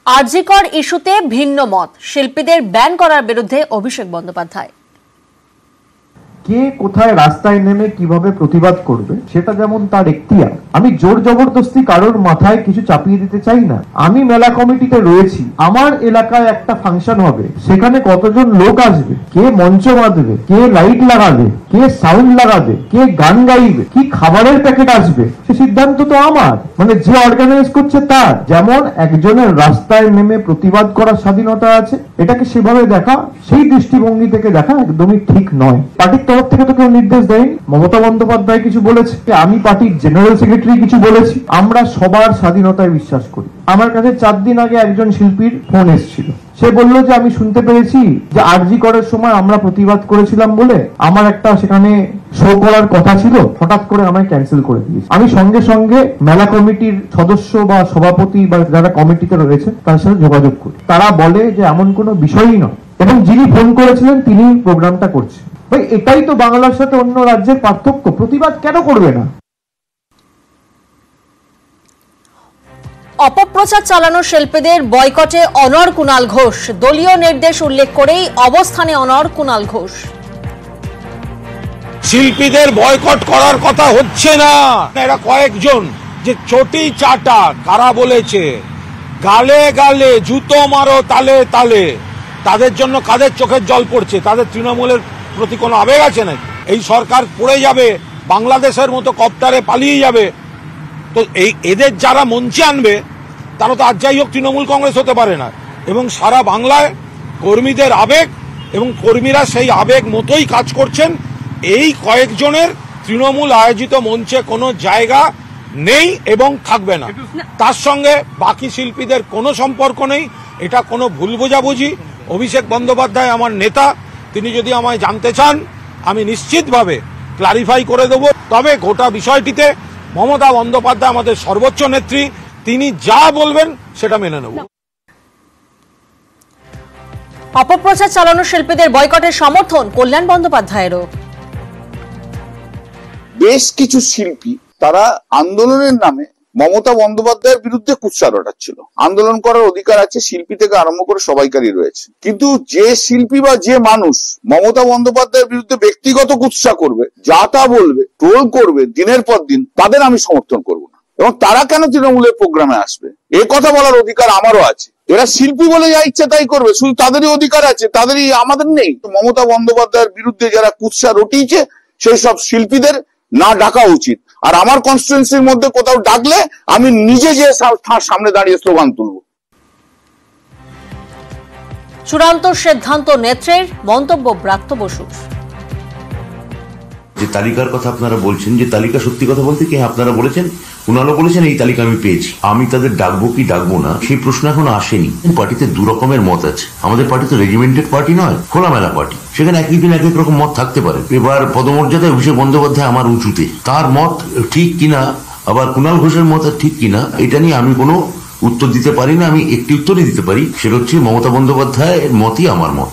আরজি কর ইস্যুতে ভিন্ন মত, শিল্পীদের ব্যান করার বিরুদ্ধে অভিষেক বন্দ্যোপাধ্যায়। কে কোথায় রাস্তায় নেমে কিভাবে প্রতিবাদ করবে সেটা যেমন তার এখতিয়ার। আমি জোর জবরদস্তি কারোর মাথায় কিছু চাপিয়ে দিতে চাই না। আমি মেলা কমিটিতে রয়েছি, আমার এলাকায় একটা ফাংশন হবে, সেখানে কতজন লোক আসবে, কে মঞ্চ বাঁধবে, কে লাইট লাগাবে, কে সাউন্ড লাগাবে, কে গান গাইবে, কি খাবারের প্যাকেট আসবে, সে সিদ্ধান্ত তো আমার, মানে যে অর্গানাইজ করছে তার। যেমন একজনের রাস্তায় নেমে প্রতিবাদ করার স্বাধীনতা আছে, এটাকে সেভাবে দেখা, সেই দৃষ্টিভঙ্গি থেকে দেখা একদমই ঠিক নয়। পার্টির তরফ থেকে তো কেউ নির্দেশ দেয়নি। মমতা বন্দ্যোপাধ্যায় কিছু বলেছে, আমি পার্টির জেনারেল সেক্রেটারি কিছু বলেছি। আমরা সবার স্বাধীনতায় বিশ্বাস করি। আমার কাছে 4 দিন আগে একজন শিল্পীর ফোন এসেছিল, সে বলল যে আমি শুনতে পেরেছি যে আরজি করার সময় আমরা প্রতিবাদ করেছিলাম বলে আমার একটা সেখানে শো করার কথা ছিল, হঠাৎ করে আমায় ক্যান্সেল করে দিয়েছে। আমি সঙ্গে সঙ্গে মেলা কমিটির সদস্য বা সভাপতি বা যারা কমিটিতে রয়েছে তার সাথে যোগাযোগ করি। তারা বলে যে এমন কোনো বিষয়ই নয়, এবং যিনি ফোন করেছিলেন তিনি প্রোগ্রামটা করছেন। ভাই, এটাই তো বাংলার সাথে অন্য রাজ্যের পার্থক্য। প্রতিবাদ কেন করবে না? অপপ্রচার চালানো শিল্পীদের বয়কটে অনড় কুণাল ঘোষ, দলীয় নির্দেশ উল্লেখ করেই অবস্থানে অনড় কুণাল ঘোষ। শিল্পীদের বয়কট করার কথা হচ্ছে না, এরা কয়েকজন যে চটি চাটা কারা বলেছে, গালে গালে জুতো মারো তালে তালে, তাদের জন্য কাদের চোখের জল পড়ছে? তাদের তৃণমূলের প্রতি কোনো আবেগ আছে নাকি? এই সরকার পড়ে যাবে, বাংলাদেশের মতো কপ্টারে পালিয়ে যাবে, তো এদের যারা মঞ্চে আনবে তারা তো আজ যাই হোক তৃণমূল কংগ্রেস হতে পারে না। এবং সারা বাংলায় কর্মীদের আবেগ এবং কর্মীরা সেই আবেগ মতোই কাজ করছেন। এই কয়েকজনের তৃণমূল আয়োজিত মঞ্চে কোনো জায়গা নেই এবং থাকবে না। তার সঙ্গে বাকি শিল্পীদের কোনো সম্পর্ক নেই, এটা কোনো ভুল বোঝাবুঝি। অভিষেক বন্দ্যোপাধ্যায় আমার নেতা, তিনি যদি আমায় জানতে চান আমি নিশ্চিতভাবে ক্লারিফাই করে দেব। তবে গোটা বিষয়টিতে মমতা বন্দ্যোপাধ্যায় আমাদের সর্বোচ্চ নেত্রী, তিনি যা বলবেন সেটা মেনে নেব। অপপ্রচার চালানো শিল্পীদের বয়কটের সমর্থন কল্যাণ বন্দ্যোপাধ্যায়েরও। বেশ কিছু শিল্পী তারা আন্দোলনের নামে মমতা বন্দ্যোপাধ্যায়ের বিরুদ্ধে কুৎসা রটাচ্ছিল। আন্দোলন করার অধিকার আছে, শিল্পী থেকে আরম্ভ করে সবাইকারই রয়েছে। কিন্তু যে শিল্পী বা যে মানুষ মমতা বন্দ্যোপাধ্যায়ের বিরুদ্ধে ব্যক্তিগত কুৎসা করবে, যা তা বলবে, ট্রোল করবে দিনের পর দিন, তাদের আমি সমর্থন করব না। এবং তারা কেন তৃণমূলের প্রোগ্রামে আসবে এ কথা বলার অধিকার আমারও আছে। এরা শিল্পী বলে যা ইচ্ছা তাই করবে, শুধু তাদেরই অধিকার আছে, তাদেরই, আমাদের নেই। মমতা বন্দ্যোপাধ্যায়ের বিরুদ্ধে যারা কুৎসা রটিয়েছে সেই সব শিল্পীদের না ডাকা উচিত। আর আমার কনস্টিটুয়েন্সির মধ্যে কোথাও ডাকলে আমি নিজে যে তার সামনে দাঁড়িয়ে স্লোগান তুলব। চূড়ান্ত সিদ্ধান্ত নেত্রীর, মন্তব্য ব্রাত্য বসুর। যে তালিকার কথা আপনারা বলছেন, যে তালিকা সত্যি কথা বলতে কি আপনারা বলেছেন, কুণালও বলেছেন এই তালিকা আমি পেয়েছি, আমি তাদের ডাকবো কি ডাকবো না সেই প্রশ্ন এখন আসেনি। পার্টিতে দু রকমের মত আছে। আমাদের পার্টি তো রেজিমেন্টেড পার্টি নয়, খোলামেলা পার্টি, সেখানে একই দিন এক এক রকম মত থাকতে পারে। এবার পদমর্যাদায় অভিষেক বন্দ্যোপাধ্যায় আমার উঁচুতে, তার মত ঠিক কিনা আবার কুণাল ঘোষের মত ঠিক কিনা এটা নিয়ে আমি কোনো উত্তর দিতে পারি না। আমি একটি উত্তরই দিতে পারি, সেটা হচ্ছে মমতা বন্দ্যোপাধ্যায়ের মতই আমার মত।